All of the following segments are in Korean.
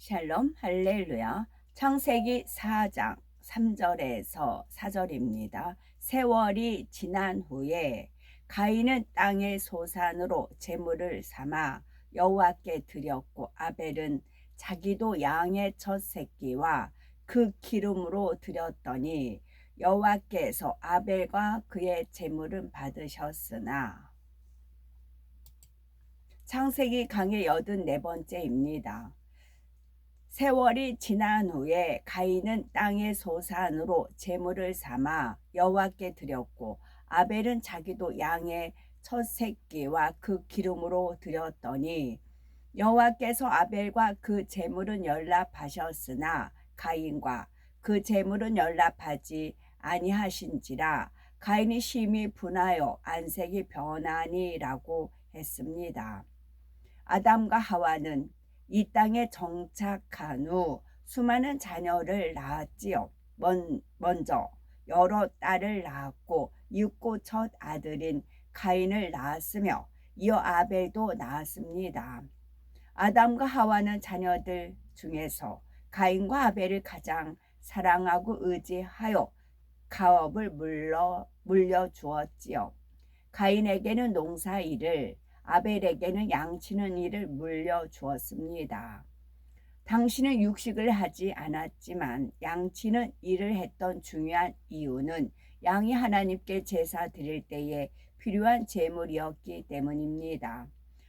샬롬 할렐루야. 창세기 4장 3절에서 4절입니다. 세월이 지난 후에 가인은 땅의 소산으로 제물을 삼아 여호와께 드렸고 아벨은 자기도 양의 첫 새끼와 그 기름으로 드렸더니 여호와께서 아벨과 그의 제물은 받으셨으나. 창세기 강의 84번째입니다. 세월이 지난 후에 가인은 땅의 소산으로 제물을 삼아 여호와께 드렸고 아벨은 자기도 양의 첫 새끼와 그 기름으로 드렸더니 여호와께서 아벨과 그 제물은 연락하셨으나 가인과 그 제물은 연락하지 아니하신지라 가인이 심히 분하여 안색이 변하니라고 했습니다. 아담과 하와는 이 땅에 정착한 후 수많은 자녀를 낳았지요. 먼저 여러 딸을 낳았고 이윽고 첫 아들인 가인을 낳았으며 이어 아벨도 낳았습니다. 아담과 하와는 자녀들 중에서 가인과 아벨을 가장 사랑하고 의지하여 가업을 물려주었지요. 가인에게는 농사 일을, 아벨에게는 양치는 일을 물려주었습니다. 당신은 육식을 하지 않았지만 양치는 일을 했던 중요한 이유는 양이 하나님께 제사 드릴 때에 필요한 제물이었기 때문입니다.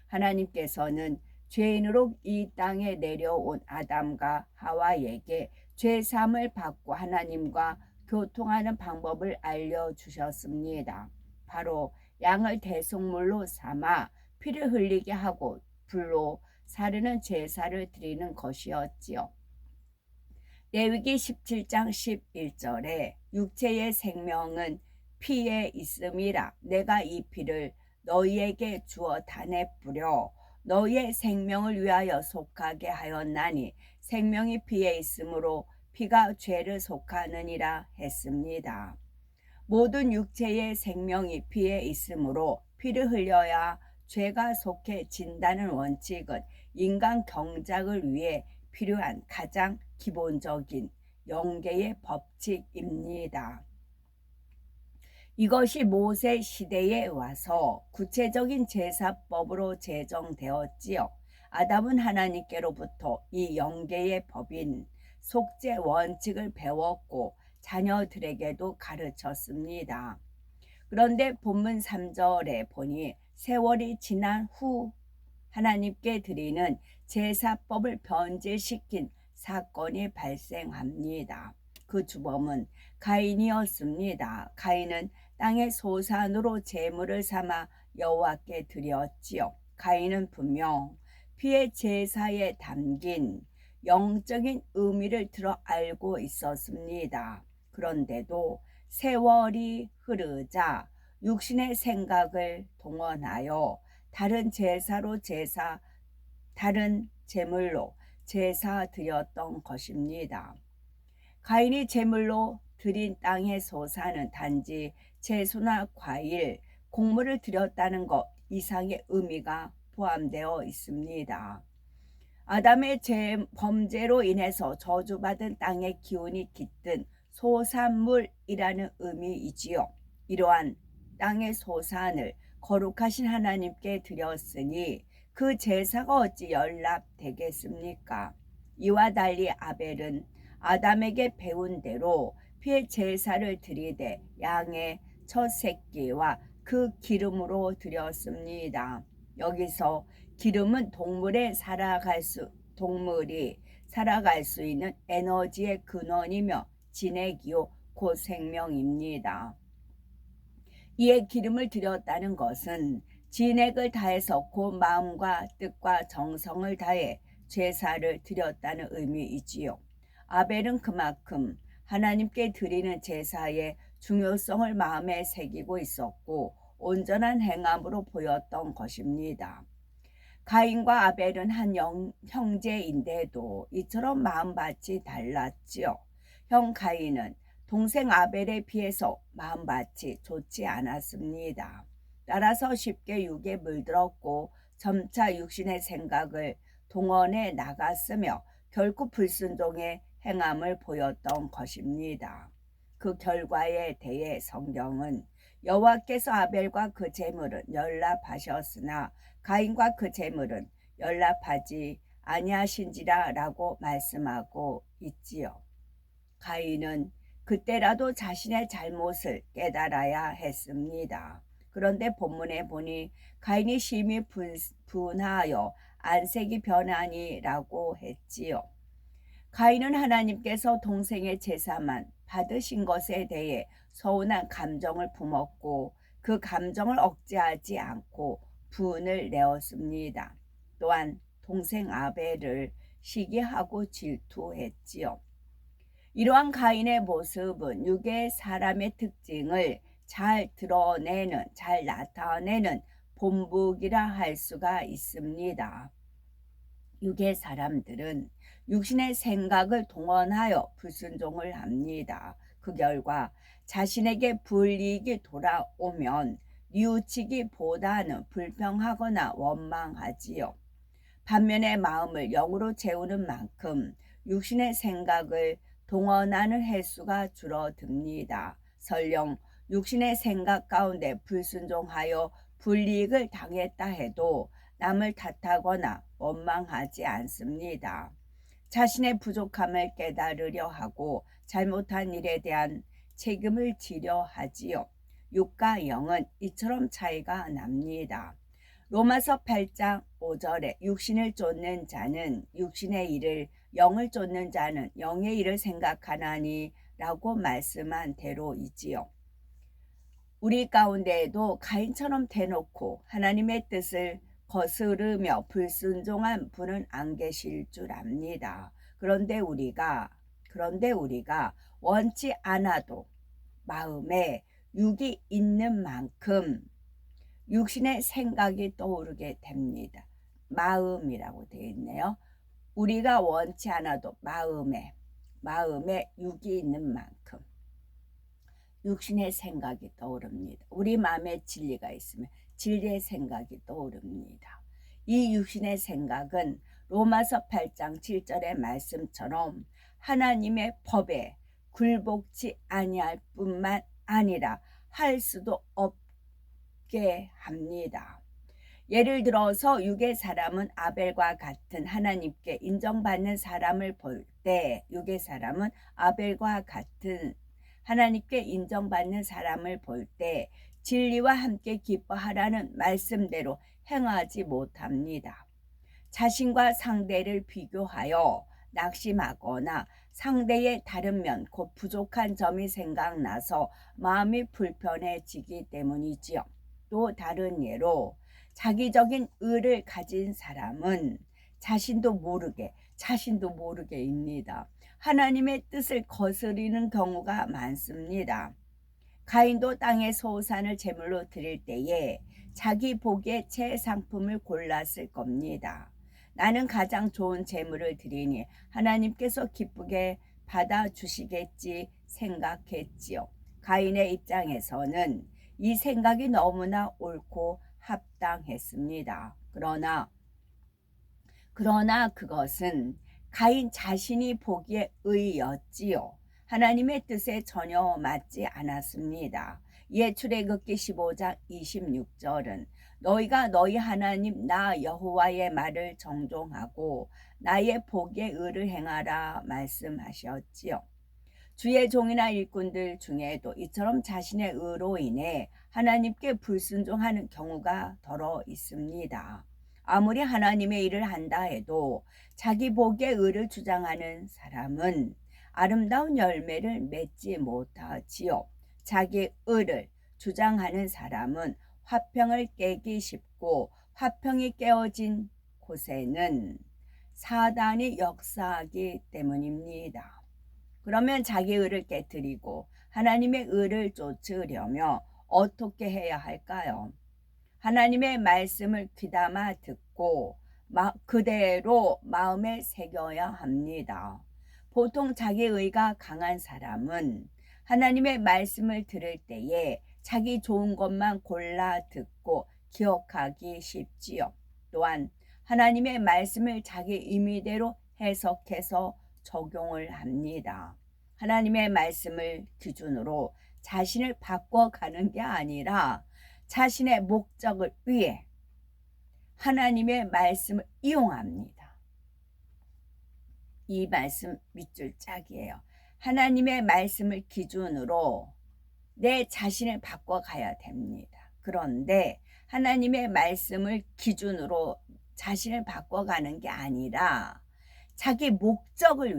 하나님께서는 죄인으로 이 땅에 내려온 아담과 하와에게 죄사함을 받고 하나님과 교통하는 방법을 알려주셨습니다. 바로 양을 대속물로 삼아 피를 흘리게 하고 불로 사르는 제사를 드리는 것이었지요. 레위기 17장 11절에 육체의 생명은 피에 있음이라 내가 이 피를 너희에게 주어 단에 뿌려 너희의 생명을 위하여 속하게 하였나니 생명이 피에 있으므로 피가 죄를 속하느니라 했습니다. 모든 육체의 생명이 피에 있으므로 피를 흘려야 죄가 속해진다는 원칙은 인간 경작을 위해 필요한 가장 기본적인 영계의 법칙입니다. 이것이 모세 시대에 와서 구체적인 제사법으로 제정되었지요. 아담은 하나님께로부터 이 영계의 법인 속죄 원칙을 배웠고 자녀들에게도 가르쳤습니다. 그런데 본문 3절에 보니 세월이 지난 후 하나님께 드리는 제사법을 변질시킨 사건이 발생합니다. 그 주범은 가인이었습니다. 가인은 땅의 소산으로 제물을 삼아 여호와께 드렸지요. 가인은 분명 피의 제사에 담긴 영적인 의미를 들어 알고 있었습니다. 그런데도 세월이 흐르자 육신의 생각을 동원하여 다른 제물로 제사 드렸던 것입니다. 가인이 제물로 드린 땅의 소산은 단지 채소나 과일, 곡물을 드렸다는 것 이상의 의미가 포함되어 있습니다. 아담의 범죄로 인해서 저주받은 땅의 기운이 깃든 소산물이라는 의미이지요. 이러한 땅의 소산을 거룩하신 하나님께 드렸으니 그 제사가 어찌 연락되겠습니까? 이와 달리 아벨은 아담에게 배운 대로 피의 제사를 드리되 양의 첫 새끼와 그 기름으로 드렸습니다. 여기서 기름은 동물이 살아갈 수 있는 에너지의 근원이며 진액이요 곧 생명입니다. 이에 기름을 드렸다는 것은 진액을 다해서 곧 마음과 뜻과 정성을 다해 제사를 드렸다는 의미이지요. 아벨은 그만큼 하나님께 드리는 제사의 중요성을 마음에 새기고 있었고 온전한 행함으로 보였던 것입니다. 가인과 아벨은 한 형제인데도 이처럼 마음밭이 달랐지요. 형 가인은 동생 아벨에 비해서 마음밭이 좋지 않았습니다. 따라서 쉽게 육에 물들었고 점차 육신의 생각을 동원해 나갔으며 결코 불순종의 행함을 보였던 것입니다. 그 결과에 대해 성경은 여호와께서 아벨과 그 제물은 연락하셨으나 가인과 그 제물은 연락하지 아니하신지라 라고 말씀하고 있지요. 가인은 그때라도 자신의 잘못을 깨달아야 했습니다. 그런데 본문에 보니 가인이 심히 분하여 안색이 변하니라고 했지요. 가인은 하나님께서 동생의 제사만 받으신 것에 대해 서운한 감정을 품었고 그 감정을 억제하지 않고 분을 내었습니다. 또한 동생 아벨을 시기하고 질투했지요. 이러한 가인의 모습은 육의 사람의 특징을 잘 드러내는, 잘 나타내는 본보기라 할 수가 있습니다. 육의 사람들은 육신의 생각을 동원하여 불순종을 합니다. 그 결과 자신에게 불이익이 돌아오면 뉘우치기보다는 불평하거나 원망하지요. 반면에 마음을 영으로 채우는 만큼 육신의 생각을 동원하는 횟수가 줄어듭니다. 설령 육신의 생각 가운데 불순종하여 불이익을 당했다 해도 남을 탓하거나 원망하지 않습니다. 자신의 부족함을 깨달으려 하고 잘못한 일에 대한 책임을 지려 하지요. 육과 영은 이처럼 차이가 납니다. 로마서 8장 5절에 육신을 쫓는 자는 육신의 일을, 영을 쫓는 자는 영의 일을 생각하나니 라고 말씀한 대로이지요. 우리 가운데에도 가인처럼 대놓고 하나님의 뜻을 거스르며 불순종한 분은 안 계실 줄 압니다. 그런데 우리가 원치 않아도 마음에 육이 있는 만큼 육신의 생각이 떠오르게 됩니다. 마음이라고 되어 있네요. 우리가 원치 않아도 마음에 육이 있는 만큼 육신의 생각이 떠오릅니다. 우리 마음에 진리가 있으면 진리의 생각이 떠오릅니다. 이 육신의 생각은 로마서 8장 7절의 말씀처럼 하나님의 법에 굴복치 아니할 뿐만 아니라 할 수도 없게 합니다. 예를 들어서 육의 사람은 아벨과 같은 하나님께 인정받는 사람을 볼 때, 육의 사람은 아벨과 같은 하나님께 인정받는 사람을 볼 때 진리와 함께 기뻐하라는 말씀대로 행하지 못합니다. 자신과 상대를 비교하여 낙심하거나 상대의 다른 면, 곧 부족한 점이 생각나서 마음이 불편해지기 때문이지요. 또 다른 예로 자기적인 의를 가진 사람은 자신도 모르게 입니다. 하나님의 뜻을 거스리는 경우가 많습니다. 가인도 땅의 소산을 제물로 드릴 때에 자기 보기에 최상품을 골랐을 겁니다. 나는 가장 좋은 제물을 드리니 하나님께서 기쁘게 받아주시겠지 생각했지요. 가인의 입장에서는 이 생각이 너무나 옳고 합당했습니다. 그러나 그것은 가인 자신이 보기에 의였지요. 하나님의 뜻에 전혀 맞지 않았습니다. 이에 출애굽기 15장 26절은 너희가 너희 하나님 나 여호와의 말을 정종하고 나의 보기에 의를 행하라 말씀하셨지요. 주의 종이나 일꾼들 중에도 이처럼 자신의 의로 인해 하나님께 불순종하는 경우가 더러 있습니다. 아무리 하나님의 일을 한다 해도 자기 보기에 의를 주장하는 사람은 아름다운 열매를 맺지 못하지요. 자기 의를 주장하는 사람은 화평을 깨기 쉽고 화평이 깨어진 곳에는 사단이 역사하기 때문입니다. 그러면 자기 의를 깨뜨리고 하나님의 의를 쫓으려면 어떻게 해야 할까요? 하나님의 말씀을 귀담아 듣고 그대로 마음에 새겨야 합니다. 보통 자기 의가 강한 사람은 하나님의 말씀을 들을 때에 자기 좋은 것만 골라 듣고 기억하기 쉽지요. 또한 하나님의 말씀을 자기 임의대로 해석해서 적용을 합니다. 하나님의 말씀을 기준으로 자신을 바꿔가는 게 아니라 자신의 목적을 위해 하나님의 말씀을 이용합니다. 이 말씀 밑줄 짝이에요. 하나님의 말씀을 기준으로 내 자신을 바꿔가야 됩니다. 그런데 하나님의 말씀을 기준으로 자신을 바꿔가는 게 아니라 자기 목적을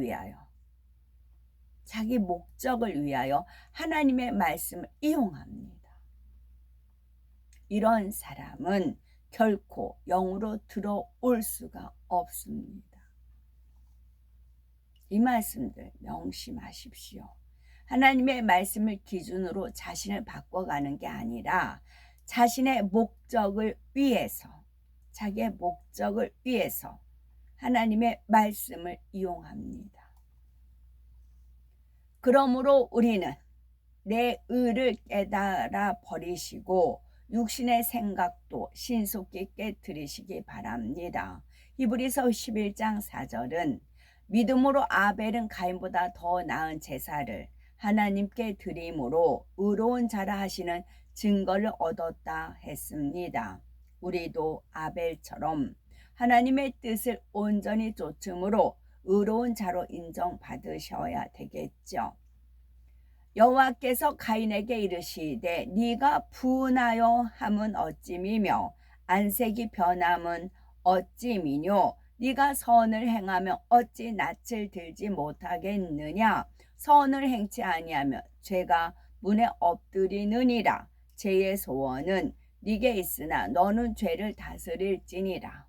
위하여 하나님의 말씀을 이용합니다. 이런 사람은 결코 영으로 들어올 수가 없습니다. 이 말씀들 명심하십시오. 하나님의 말씀을 기준으로 자신을 바꿔가는 게 아니라 자신의 목적을 위해서, 자기의 목적을 위해서 하나님의 말씀을 이용합니다. 그러므로 우리는 내 의를 깨달아 버리시고 육신의 생각도 신속히 깨뜨리시기 바랍니다. 히브리서 11장 4절은 믿음으로 아벨은 가인보다 더 나은 제사를 하나님께 드림으로 의로운 자라 하시는 증거를 얻었다 했습니다. 우리도 아벨처럼 하나님의 뜻을 온전히 좇음으로 의로운 자로 인정받으셔야 되겠죠. 여호와께서 가인에게 이르시되 네가 분하여 함은 어찌미며 안색이 변함은 어찌미뇨 네가 선을 행하며 어찌 낯을 들지 못하겠느냐 선을 행치 아니하며 죄가 문에 엎드리느니라 죄의 소원은 네게 있으나 너는 죄를 다스릴지니라.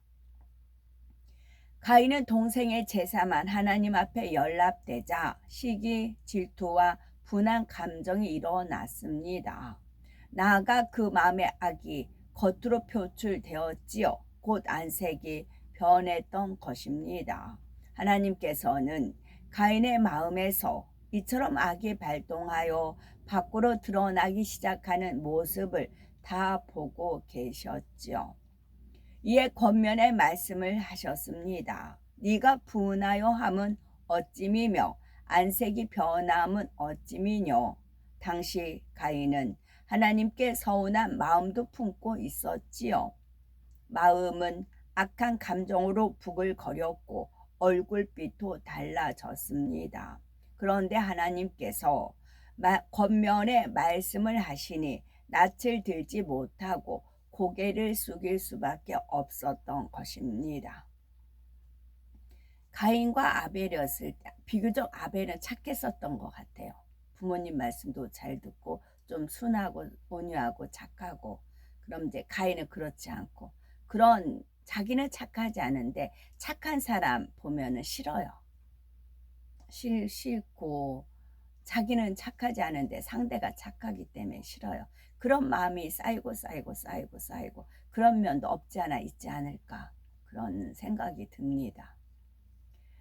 가인은 동생의 제사만 하나님 앞에 연락되자 시기, 질투와 분한 감정이 일어났습니다. 나아가 그 마음의 악이 겉으로 표출되었지요. 곧 안색이 변했던 것입니다. 하나님께서는 가인의 마음에서 이처럼 악이 발동하여 밖으로 드러나기 시작하는 모습을 다 보고 계셨지요. 이에 권면의 말씀을 하셨습니다. 네가 분하여 함은 어찌미며 안색이 변함은 어찌미뇨. 당시 가인은 하나님께 서운한 마음도 품고 있었지요. 마음은 악한 감정으로 부글거렸고 얼굴빛도 달라졌습니다. 그런데 하나님께서 권면의 말씀을 하시니 낯을 들지 못하고 고개를 숙일 수밖에 없었던 것입니다. 가인과 아벨이었을 때 비교적 아벨은 착했었던 것 같아요. 부모님 말씀도 잘 듣고 좀 순하고 온유하고 착하고, 그럼 이제 가인은 그렇지 않고, 그런 자기는 착하지 않은데 착한 사람 보면은 싫어요. 싫고 자기는 착하지 않은데 상대가 착하기 때문에 싫어요. 그런 마음이 쌓이고 그런 면도 없지 않아 있지 않을까, 그런 생각이 듭니다.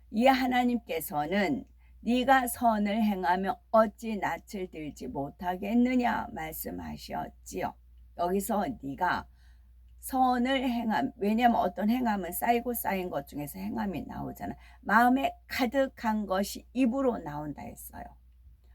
이에 하나님께서는 네가 선을 행하며 어찌 낯을 들지 못하겠느냐 말씀하셨지요. 여기서 네가 선을 행함, 왜냐하면 어떤 행함은 쌓인 것 중에서 행함이 나오잖아. 마음에 가득한 것이 입으로 나온다 했어요.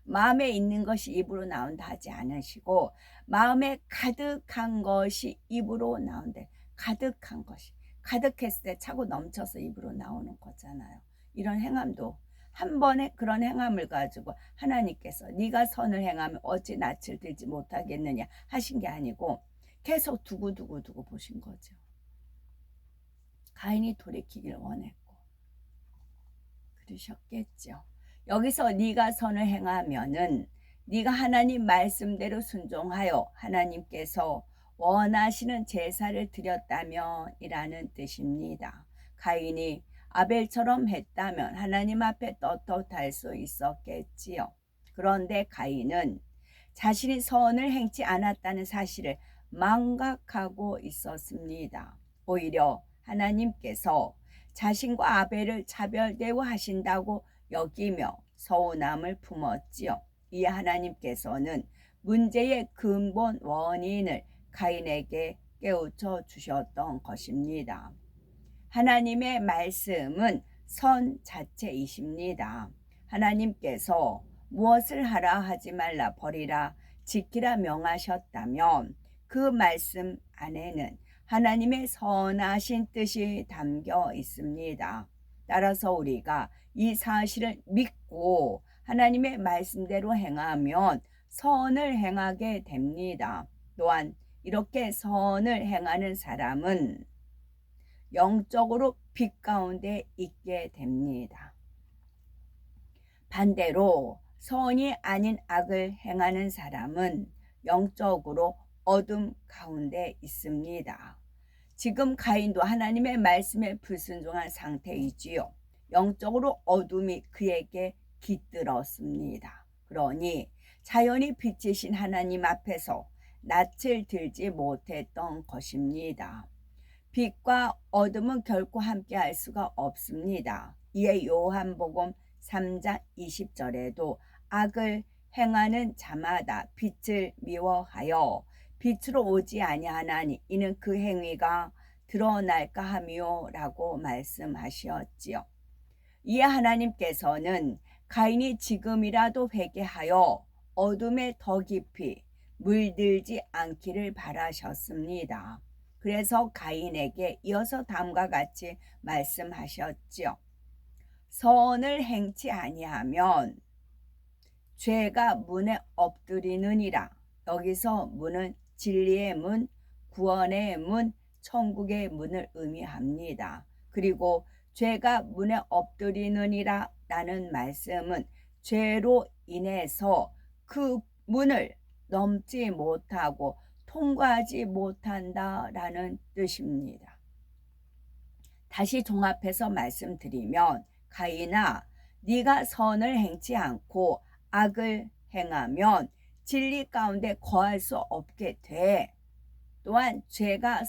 마음에 있는 것이 입으로 나온다 하지 않으시고 마음에 가득한 것이 입으로 나온다. 가득한 것이, 가득했을 때 차고 넘쳐서 입으로 나오는 거잖아요. 이런 행함도 한 번에 그런 행함을 가지고 하나님께서 네가 선을 행하면 어찌 낯을 들지 못하겠느냐 하신 게 아니고 계속 두고 보신 거죠. 가인이 돌이키길 원했고 그러셨겠죠. 여기서 네가 선을 행하면은 네가 하나님 말씀대로 순종하여 하나님께서 원하시는 제사를 드렸다면 이라는 뜻입니다. 가인이 아벨처럼 했다면 하나님 앞에 떳떳할 수 있었겠지요. 그런데 가인은 자신이 선을 행치 않았다는 사실을 망각하고 있었습니다. 오히려 하나님께서 자신과 아벨을 차별 대우하신다고 여기며 서운함을 품었지요. 이에 하나님께서는 문제의 근본 원인을 가인에게 깨우쳐 주셨던 것입니다. 하나님의 말씀은 선 자체이십니다. 하나님께서 무엇을 하라 하지 말라 버리라 지키라 명하셨다면 그 말씀 안에는 하나님의 선하신 뜻이 담겨 있습니다. 따라서 우리가 이 사실을 믿고 하나님의 말씀대로 행하면 선을 행하게 됩니다. 또한 이렇게 선을 행하는 사람은 영적으로 빛 가운데 있게 됩니다. 반대로 선이 아닌 악을 행하는 사람은 영적으로 어둠 가운데 있습니다. 지금 가인도 하나님의 말씀에 불순종한 상태이지요. 영적으로 어둠이 그에게 깃들었습니다. 그러니 자연히 빛이신 하나님 앞에서 낯을 들지 못했던 것입니다. 빛과 어둠은 결코 함께할 수가 없습니다. 이에 요한복음 3장 20절에도 악을 행하는 자마다 빛을 미워하여 빛으로 오지 아니하나니 이는 그 행위가 드러날까 함이요 라고 말씀하셨지요. 이에 하나님께서는 가인이 지금이라도 회개하여 어둠에 더 깊이 물들지 않기를 바라셨습니다. 그래서 가인에게 이어서 다음과 같이 말씀하셨지요. 선을 행치 아니하면 죄가 문에 엎드리느니라. 여기서 문은 진리의 문, 구원의 문, 천국의 문을 의미합니다. 그리고 죄가 문에 엎드리느니라 라는 말씀은 죄로 인해서 그 문을 넘지 못하고 통과하지 못한다라는 뜻입니다. 다시 종합해서 말씀드리면 가인아, 네가 선을 행치 않고 악을 행하면 진리 가운데 거할 수 없게 돼. 또한 죄가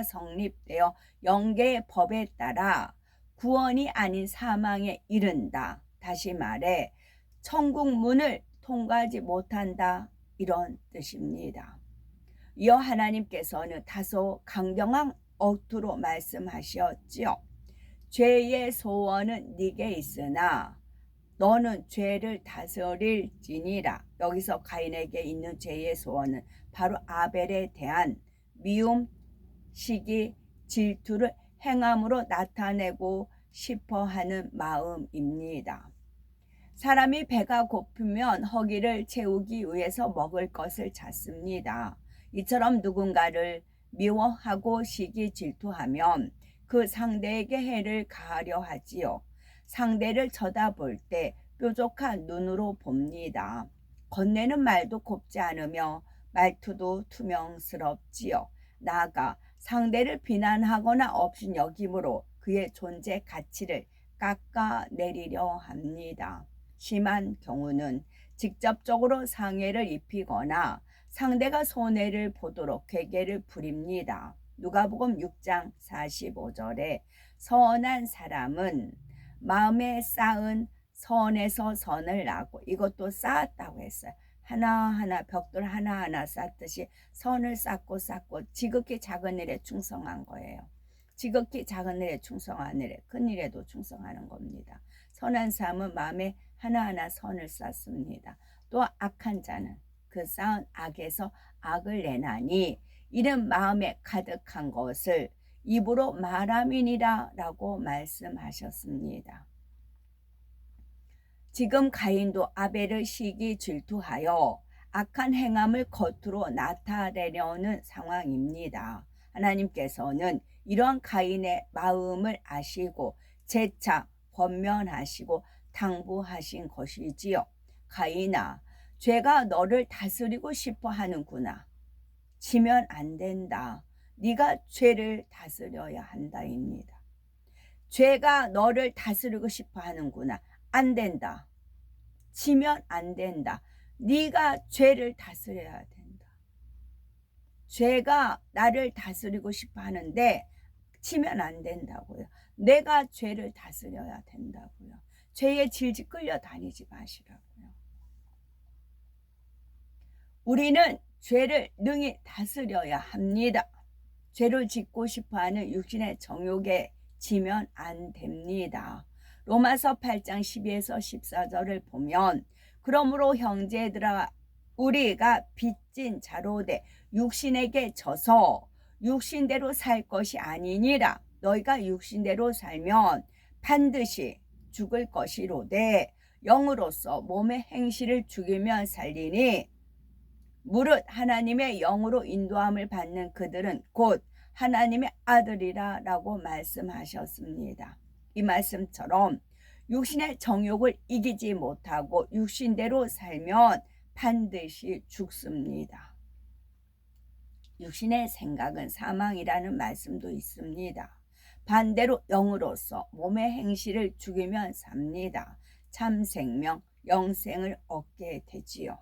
성립되어 영계의 법에 따라 구원이 아닌 사망에 이른다. 다시 말해 천국 문을 통과하지 못한다. 이런 뜻입니다. 이어 하나님께서는 다소 강경한 어투로 말씀하셨지요. 죄의 소원은 네게 있으나 너는 죄를 다스릴지니라. 여기서 가인에게 있는 죄의 소원은 바로 아벨에 대한 미움, 시기, 질투를 행함으로 나타내고 싶어 하는 마음입니다. 사람이 배가 고프면 허기를 채우기 위해서 먹을 것을 찾습니다. 이처럼 누군가를 미워하고 시기 질투하면 그 상대에게 해를 가하려 하지요. 상대를 쳐다볼 때 뾰족한 눈으로 봅니다. 건네는 말도 곱지 않으며 말투도 투명스럽지요. 나아가 상대를 비난하거나 업신여김으로 그의 존재 가치를 깎아내리려 합니다. 심한 경우는 직접적으로 상해를 입히거나 상대가 손해를 보도록 괴계를 부립니다. 누가복음 6장 45절에 선한 사람은 마음에 쌓은 선에서 선을 낳고, 이것도 쌓았다고 했어요. 하나하나 벽돌 하나하나 쌓듯이 선을 쌓고 지극히 작은 일에 충성한 거예요. 지극히 작은 일에 충성한 일에 큰 일에도 충성하는 겁니다. 선한 사람은 마음에 하나하나 선을 쌓습니다. 또 악한 자는 그 쌓은 악에서 악을 내나니 이는 마음에 가득한 것을 입으로 말함이니라 라고 말씀하셨습니다. 지금 가인도 아벨을 시기 질투하여 악한 행함을 겉으로 나타내려는 상황입니다. 하나님께서는 이러한 가인의 마음을 아시고 재차 권면하시고 당부하신 것이지요. 가인아, 죄가 너를 다스리고 싶어 하는구나. 치면 안 된다. 네가 죄를 다스려야 한다입니다. 죄가 너를 다스리고 싶어 하는구나. 안 된다. 치면 안 된다. 네가 죄를 다스려야 된다. 죄가 나를 다스리고 싶어 하는데 치면 안 된다고요. 내가 죄를 다스려야 된다고요. 죄에 질질 끌려다니지 마시라고요. 우리는 죄를 능히 다스려야 합니다. 죄를 짓고 싶어하는 육신의 정욕에 지면 안 됩니다. 로마서 8장 12에서 14절을 보면 그러므로 형제들아 우리가 빚진 자로 돼 육신에게 져서 육신대로 살 것이 아니니라. 너희가 육신대로 살면 반드시 죽을 것이로되 영으로서 몸의 행실을 죽이면 살리니 무릇 하나님의 영으로 인도함을 받는 그들은 곧 하나님의 아들이라 라고 말씀하셨습니다. 이 말씀처럼 육신의 정욕을 이기지 못하고 육신대로 살면 반드시 죽습니다. 육신의 생각은 사망이라는 말씀도 있습니다. 반대로 영으로서 몸의 행실을 죽이면 삽니다. 참 생명, 영생을 얻게 되지요.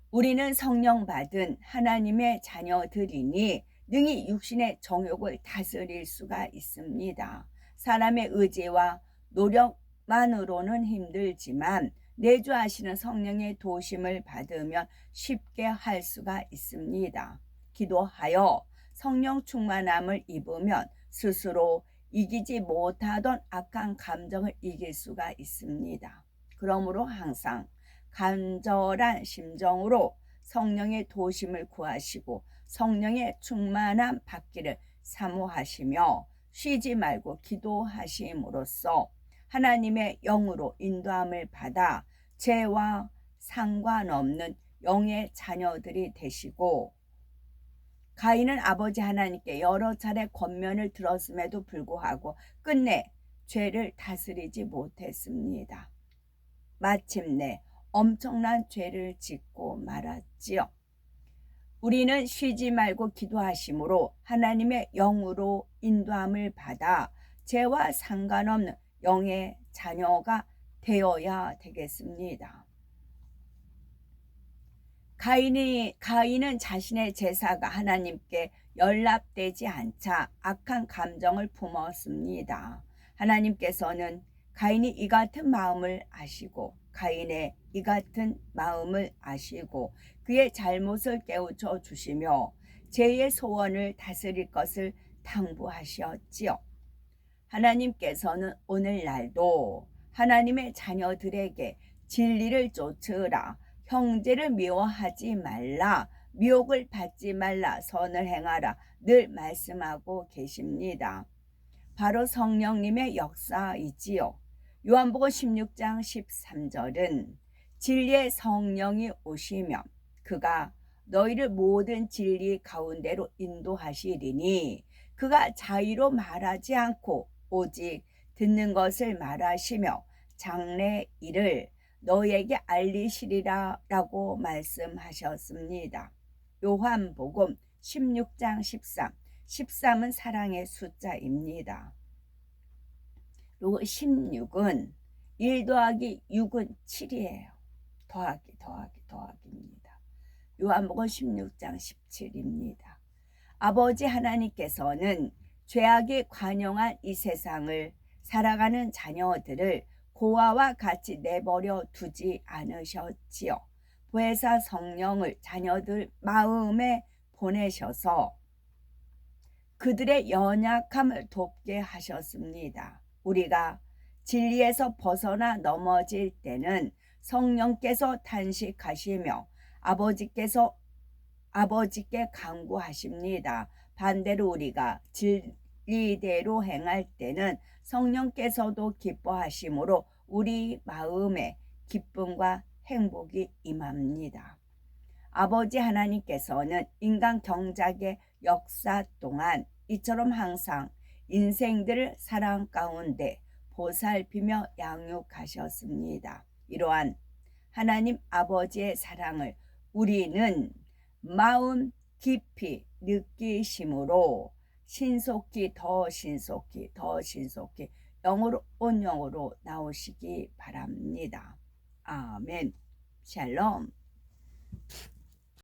우리는 성령 받은 하나님의 자녀들이니 능히 육신의 정욕을 다스릴 수가 있습니다. 사람의 의지와 노력만으로는 힘들지만 내주하시는 성령의 도심을 받으면 쉽게 할 수가 있습니다. 기도하여 성령 충만함을 입으면 스스로 이기지 못하던 악한 감정을 이길 수가 있습니다. 그러므로 항상 간절한 심정으로 성령의 도심을 구하시고 성령의 충만함 받기를 사모하시며 쉬지 말고 기도하심으로써 하나님의 영으로 인도함을 받아 죄와 상관없는 영의 자녀들이 되시고, 가인은 아버지 하나님께 여러 차례 권면을 들었음에도 불구하고 끝내 죄를 다스리지 못했습니다. 마침내 엄청난 죄를 짓고 말았지요. 우리는 쉬지 말고 기도하심으로 하나님의 영으로 인도함을 받아 죄와 상관없는 영의 자녀가 되어야 되겠습니다. 가인은 자신의 제사가 하나님께 연락되지 않자 악한 감정을 품었습니다. 하나님께서는 가인이 이 같은 마음을 아시고 가인의 이 같은 마음을 아시고 그의 잘못을 깨우쳐 주시며 죄의 소원을 다스릴 것을 당부하셨지요. 하나님께서는 오늘날도 하나님의 자녀들에게 진리를 쫓으라, 형제를 미워하지 말라, 미혹을 받지 말라, 선을 행하라 늘 말씀하고 계십니다. 바로 성령님의 역사이지요. 요한복음 16장 13절은 진리의 성령이 오시면 그가 너희를 모든 진리 가운데로 인도하시리니 그가 자의로 말하지 않고 오직 듣는 것을 말하시며 장래 일을 너희에게 알리시리라 라고 말씀하셨습니다. 요한복음 16장 13, 13은 사랑의 숫자입니다. 그리고 16은 1 더하기 6은 7이에요. 더하기입니다. 요한복음 16장 17입니다. 아버지 하나님께서는 죄악이 관영한 이 세상을 살아가는 자녀들을 고아와 같이 내버려 두지 않으셨지요. 보혜사 성령을 자녀들 마음에 보내셔서 그들의 연약함을 돕게 하셨습니다. 우리가 진리에서 벗어나 넘어질 때는 성령께서 탄식하시며 아버지께 간구하십니다. 반대로 우리가 진리대로 행할 때는 성령께서도 기뻐하심으로 우리 마음에 기쁨과 행복이 임합니다. 아버지 하나님께서는 인간 경작의 역사 동안 이처럼 항상 인생들을 사랑 가운데 보살피며 양육하셨습니다. 이러한 하나님 아버지의 사랑을 우리는 마음 깊이 느끼심으로 더 신속히 영으로 온 영으로 나오시기 바랍니다. 아멘. 샬롬.